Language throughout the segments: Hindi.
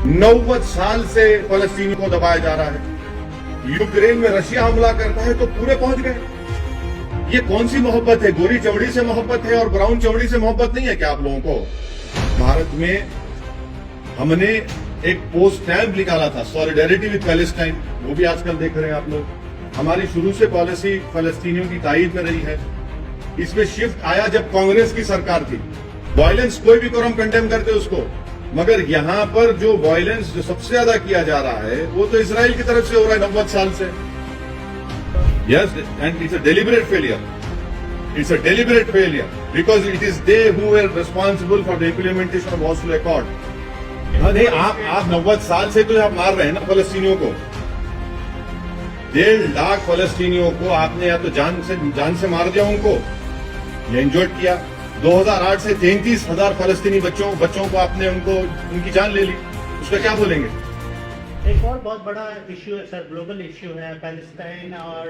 90 साल से फलस्तीनी को दबाया जा रहा है। यूक्रेन में रशिया हमला करता है तो पूरे पहुंच गए। ये कौन सी मोहब्बत है? गोरी चमड़ी से मोहब्बत है और ब्राउन चमड़ी से मोहब्बत नहीं है क्या आप लोगों को? भारत में हमने एक पोस्ट स्टैम्प निकाला था, सॉलिडेरिटी विद पैलेस्टाइन, वो भी आजकल देख रहे हैं आप लोग। हमारी शुरू से पॉलिसी फलस्तीनियों की ताईद में रही है। इसमें शिफ्ट आया जब कांग्रेस की सरकार थी। वायलेंस कोई भी करो हम कंडेम करते उसको, मगर यहां पर जो वायलेंस जो सबसे ज्यादा किया जा रहा है वो तो इजराइल की तरफ से हो रहा है 90 साल से। Yes, and it's a deliberate failure. It's a deliberate failure because it is they who were responsible for the implementation of Oslo accord. नहीं, आप 90 साल से तो आप मार रहे हैं ना फलस्तीनियों को। 1.5 लाख फलस्तीनियों को आपने या तो जान से मार दिया उनको, या इंजर्ड किया। 2008 से 33,000 फलस्तीनी बच्चों को आपने उनकी जान ले ली। उसका क्या बोलेंगे? एक और बहुत बड़ा इश्यू है सर, ग्लोबल इश्यू है पैलेस्टाइन और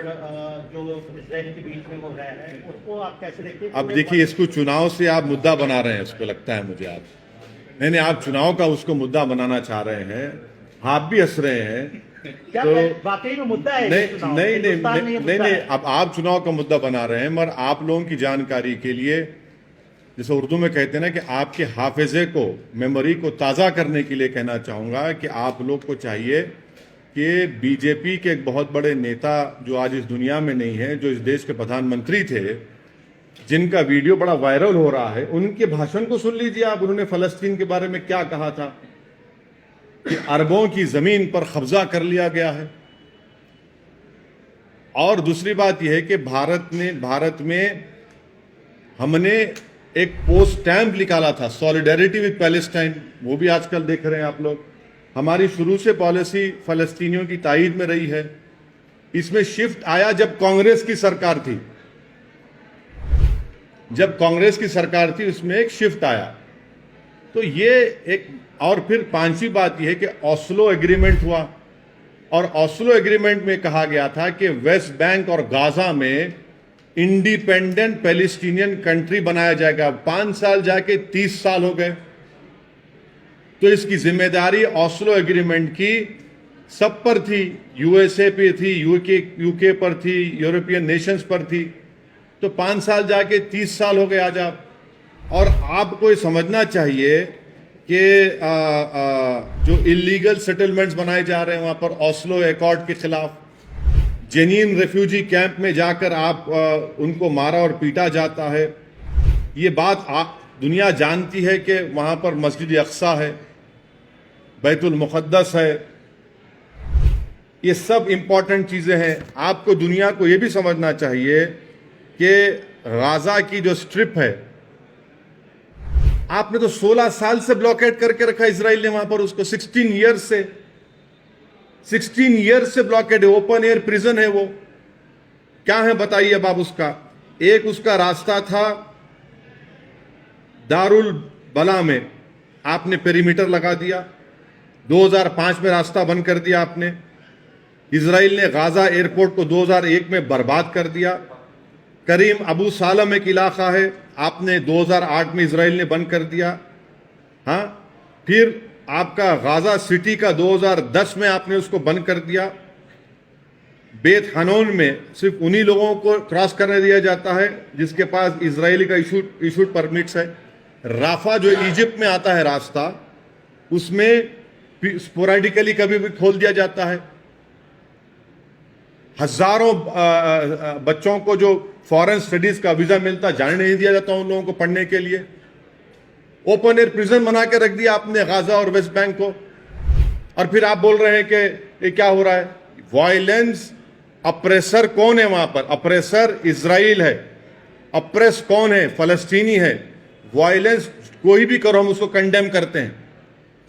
जो इजराइल के बीच में हो रहा है, उसको आप कैसे देखते हैं? अब देखिए, इसको चुनाव से आप मुद्दा बना रहे हैं, उसको लगता है मुझे आप नहीं, आप चुनाव का उसको मुद्दा बनाना चाह रहे हैं। आप भी हंस रहे हैं क्या तो वाकई में मुद्दा है? नहीं, अब आप चुनाव का मुद्दा बना रहे हैं। मगर आप लोगों की जानकारी के लिए, जैसे उर्दू में कहते हैं ना कि आपके हाफिजे को, मेमोरी को ताज़ा करने के लिए कहना चाहूँगा कि आप लोग को चाहिए कि बीजेपी के एक बहुत बड़े नेता जो आज इस दुनिया में नहीं है, जो इस देश के प्रधानमंत्री थे, जिनका वीडियो बड़ा वायरल हो रहा है, उनके भाषण को सुन लीजिए आप। उन्होंने फलस्तीन के बारे में क्या कहा था कि अरबों की ज़मीन पर कब्जा कर लिया गया है। और दूसरी बात यह है कि भारत में हमने एक पोस्ट स्टैम्प निकाला था, सॉलिडेरिटी विद पैलेस्टाइन, वो भी आजकल देख रहे हैं आप लोग। हमारी शुरू से पॉलिसी फलस्तीनियों की ताईद में रही है। इसमें शिफ्ट आया जब कांग्रेस की सरकार थी। जब कांग्रेस की सरकार थी उसमें एक शिफ्ट आया। तो ये एक, और फिर पांचवी बात यह है कि ऑस्लो एग्रीमेंट हुआ, और ऑस्लो एग्रीमेंट में कहा गया था कि वेस्ट बैंक और गाजा में इंडिपेंडेंट पैलेस्टीनियन कंट्री बनाया जाएगा। 5 साल जाके 30 साल हो गए। तो इसकी जिम्मेदारी ऑस्लो एग्रीमेंट की सब पर थी। यूएसए पे थी, यूके पर थी, यूरोपियन नेशंस पर थी। तो 5 साल जाके 30 साल हो गए आज आप। और आपको ये समझना चाहिए कि जो इलीगल सेटलमेंट्स बनाए जा रहे हैं वहां पर ऑस्लो अकॉर्ड के खिलाफ, जेनीन रेफ्यूजी कैंप में जाकर आप उनको मारा और पीटा जाता है। ये बात दुनिया जानती है कि वहां पर मस्जिद अक्सा है, बैतुल मुक़द्दस है। ये सब इंपॉर्टेंट चीजें हैं। आपको दुनिया को ये भी समझना चाहिए कि गाजा की जो स्ट्रिप है, आपने तो 16 साल से ब्लॉकेट करके रखा इजराइल ने वहां पर उसको। 16 ईयर्स से ब्लॉकेट है। ओपन एयर प्रिजन है वो। क्या है बताइए अब आप उसका। एक उसका रास्ता था दारुल बला में, आपने पेरीमीटर लगा दिया। 2005 में रास्ता बंद कर दिया आपने। इजराइल ने गाजा एयरपोर्ट को 2001 में बर्बाद कर दिया। करीम अबू सालम एक इलाका है, आपने 2008 में इजराइल ने बंद कर दिया। हाँ, फिर आपका गाजा सिटी का 2010 में आपने उसको बंद कर दिया। बेत हनोन में सिर्फ उन्हीं लोगों को क्रॉस करने दिया जाता है जिसके पास इजरायली का इशूड परमिट्स है। राफा जो इजिप्ट में आता है रास्ता, उसमें स्पोरेडिकली कभी भी खोल दिया जाता है। हजारों बच्चों को जो फॉरेन स्टडीज का वीजा मिलता, जाने नहीं दिया जाता उन लोगों को पढ़ने के लिए। ओपन एयर प्रिजन बना के रख दिया आपने गाजा और वेस्ट बैंक को। और फिर आप बोल रहे हैं कि ये क्या हो रहा है? वायलेंस। अप्रेसर कौन है वहां पर? अप्रेसर इजराइल है। अप्रेस कौन है? फलस्तीनी है। वायलेंस कोई भी करो हम उसको कंडेम करते हैं,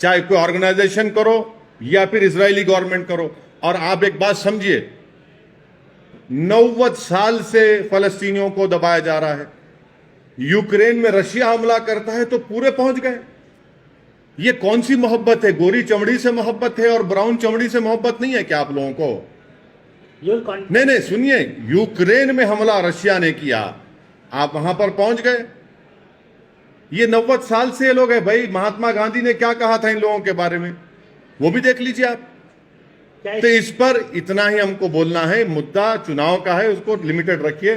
चाहे कोई ऑर्गेनाइजेशन करो या फिर इजरायली गवर्नमेंट करो। और आप एक बात समझिए, 90 साल से फलस्तीनियों को दबाया जा रहा है। यूक्रेन में रशिया हमला करता है तो पूरे पहुंच गए। ये कौन सी मोहब्बत है? गोरी चमड़ी से मोहब्बत है और ब्राउन चमड़ी से मोहब्बत नहीं है क्या आप लोगों को? नहीं, सुनिए, यूक्रेन में हमला रशिया ने किया, आप वहां पर पहुंच गए। ये 90 साल से ये लोग हैं भाई। महात्मा गांधी ने क्या कहा था इन लोगों के बारे में? वो भी देख लीजिए आप। क्या तो इस पर इतना ही हमको बोलना है, मुद्दा चुनाव का है, उसको लिमिटेड रखिए।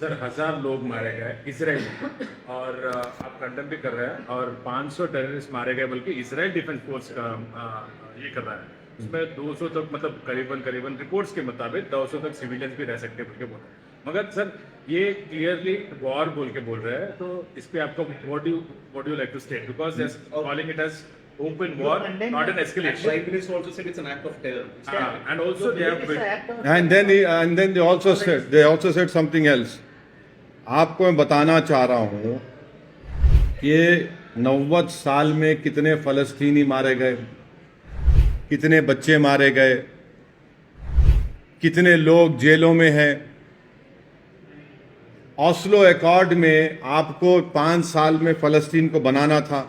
सर 1000 लोग मारे गए इसराइल में, और आप कंडेम भी कर रहे हैं, और 500 टेररिस्ट मारे गए, बल्कि इसराइल डिफेंस फोर्स का ये कर रहा है। उसमें 200 तक, मतलब करीबन रिपोर्ट्स के मुताबिक 200 तक सिविलियंस भी रह सकते हैं बोल के बोल रहे हैं। मगर सर ये क्लियरली वॉर बोल के बोल रहे हैं, तो इस पे आपका what you like to state, because they are calling it as open war, not an escalation. Prime Minister also said it's an act of terror. And also they have And then they also said something else. आपको मैं बताना चाह रहा हूं कि 90 साल में कितने फलस्तीनी मारे गए, कितने बच्चे मारे गए, कितने लोग जेलों में हैं। ऑस्लो अकॉर्ड में आपको 5 साल में फलस्तीन को बनाना था,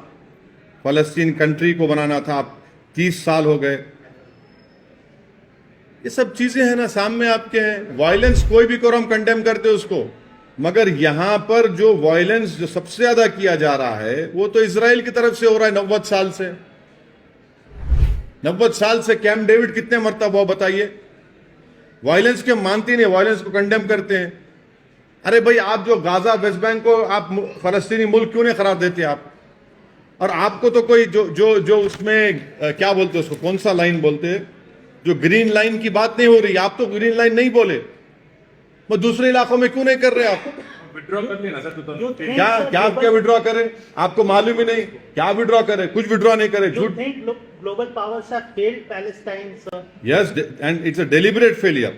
फलस्तीन कंट्री को बनाना था, आप 30 साल हो गए। ये सब चीजें हैं ना सामने आपके हैं। वायलेंस कोई भी करो, हम कंडेम करते उसको, मगर यहां पर जो वायलेंस जो सबसे ज्यादा किया जा रहा है वो तो इजराइल की तरफ से हो रहा है। 90 साल से 90 साल से कैंप डेविड कितने मरतबा बताइए। वायलेंस के मानते नहीं, वायलेंस को कंडेम करते हैं। अरे भाई, आप जो गाजा वेस्ट बैंक को आप फलस्तीनी मुल्क क्यों नहीं करार देते आप? और आपको तो कोई जो उसमें क्या बोलते हैं उसको, कौन सा लाइन बोलते हैं, जो ग्रीन लाइन की बात नहीं हो रही, आप तो ग्रीन लाइन नहीं बोले, वो दूसरे इलाकों में क्यों नहीं कर रहे आप? विड्रॉ कर लिया ना सर 2013। क्या विड्रॉ करें? आपको मालूम ही नहीं क्या विड्रॉ करे, कुछ विड्रॉ नहीं करे, झूठ। global powers have failed Palestine, sir. Yes, and it's a deliberate failure.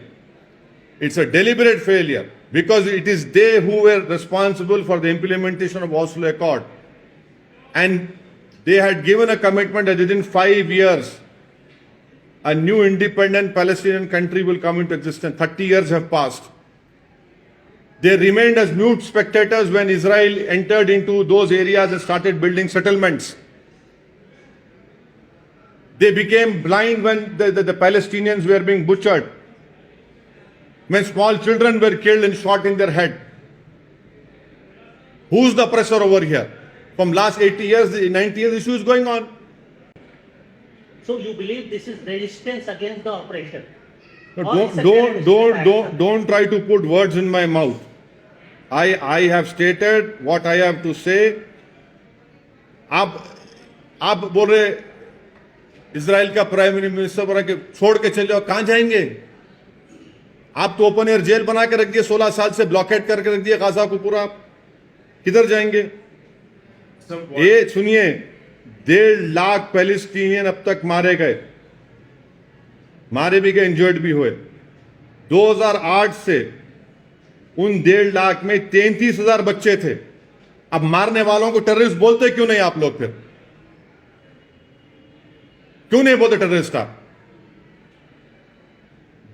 It's a deliberate failure because it is they who were responsible for the implementation of Oslo Accord. And they had given a commitment that within 5 years, a new independent Palestinian country will come into existence. 30 years have passed. They remained as mute spectators when Israel entered into those areas and started building settlements. They became blind when the Palestinians were being butchered, when small children were killed and shot in their head. Who's the oppressor over here? From last 80 years, 90 years, issue is going on. So you believe this is resistance against the oppression? So Or it's a terrorist act? don't try to put words in my mouth. I have stated what I have to say. आप बोल रहे इजराइल का प्राइम मिनिस्टर बोल रहा कि छोड़ के चले जाओ, कहां जाएंगे? आप तो ओपन एयर जेल बना के रख दिए, 16 साल से ब्लॉकेट करके रख दिए गाजा को पूरा, किधर जाएंगे? ये सुनिए, 1.5 लाख पैलेस्टीनियन अब तक मारे गए, मारे भी गए, इंजर्ड भी हुए। 2008 से उन 1.5 लाख में 33,000 बच्चे थे। अब मारने वालों को टेररिस्ट बोलते क्यों नहीं आप लोग? फिर क्यों नहीं बोलते टेररिस्ट आप?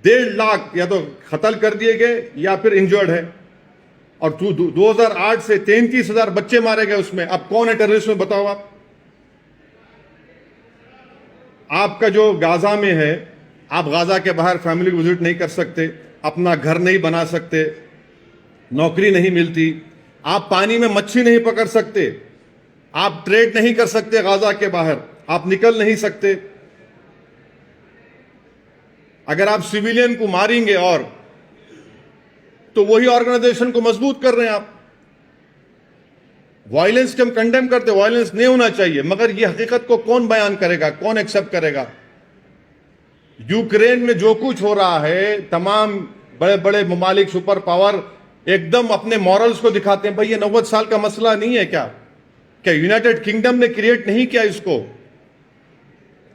1.5 लाख या तो कत्ल कर दिए गए या फिर इंजर्ड है, और 2008 से 33,000 बच्चे मारे गए उसमें। अब कौन है टेररिस्ट में, बताओ आप? आपका जो गाजा में है, आप गाजा के बाहर फैमिली को विजिट नहीं कर सकते, अपना घर नहीं बना सकते, नौकरी नहीं मिलती, आप पानी में मच्छी नहीं पकड़ सकते, आप ट्रेड नहीं कर सकते गाजा के बाहर, आप निकल नहीं सकते। अगर आप सिविलियन को मारेंगे और तो वही ऑर्गेनाइजेशन को मजबूत कर रहे हैं आप। वायलेंस के हम कंडेम करते, वायलेंस नहीं होना चाहिए, मगर ये हकीकत को कौन बयान करेगा, कौन एक्सेप्ट करेगा? यूक्रेन में जो कुछ हो रहा है, तमाम बड़े बड़े ममालिक, सुपर पावर एकदम अपने मॉरल्स को दिखाते हैं। भाई ये 90 साल का मसला नहीं है क्या यूनाइटेड किंगडम ने क्रिएट नहीं किया इसको?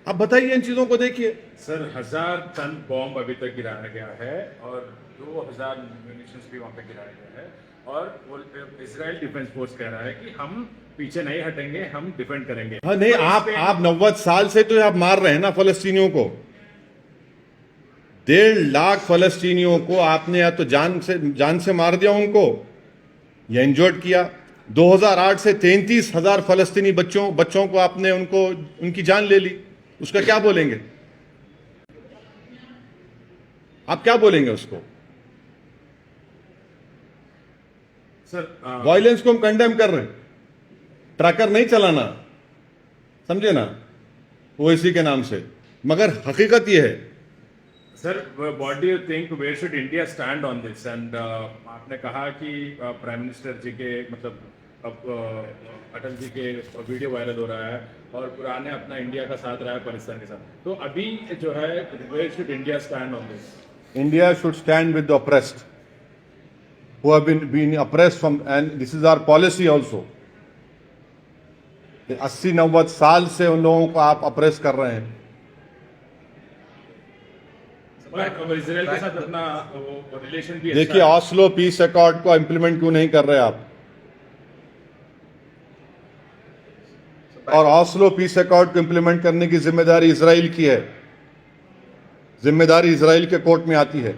आप बताइए, इन चीजों को देखिए। सर 1000 टन बॉम्ब अभी तक गिराया गया है, और 2000 म्यूनिशंस भी वहां पे गिराया गया है, और वो इजराइल डिफेंस फोर्स कह रहा है कि हम पीछे नहीं हटेंगे, हम डिफेंड करेंगे। हाँ नहीं, आप 90 साल से तो आप मार रहे हैं ना फलस्तीनियों को। 1.5 लाख फलस्तीनियों को आपने या तो जान से मार दिया उनको, या इंजर्ड किया। 2008 से 33,000 फलस्तीनी बच्चों को आपने उनकी जान ले ली। उसका क्या बोलेंगे आप? क्या बोलेंगे उसको? सर वायलेंस को हम कंडेम कर रहे हैं, ट्रैकर नहीं चलाना, समझे ना? ओवैसी के नाम से, मगर हकीकत ये है sir, what do you think where should India stand on this? And आपने कहा कि प्राइम मिनिस्टर जी के मतलब अब अटल जी के वीडियो वायरल हो रहा है और पुराने अपना इंडिया का साथ रहा है पाकिस्तान के साथ, तो अभी जो है where should India stand on this? India should stand with the oppressed who have been oppressed from, and this is our policy also. 80-90 साल से उन लोगों को आप अप्रेस कर रहे हैं। और इसराइल के साथ अपना रिलेशन भी देखिए, अच्छा है। ऑस्लो पीस अकॉर्ड को इंप्लीमेंट क्यों नहीं कर रहे आप? और ऑस्लो पीस अकॉर्ड को इंप्लीमेंट करने की जिम्मेदारी इजराइल की है, जिम्मेदारी इजराइल के कोर्ट में आती है।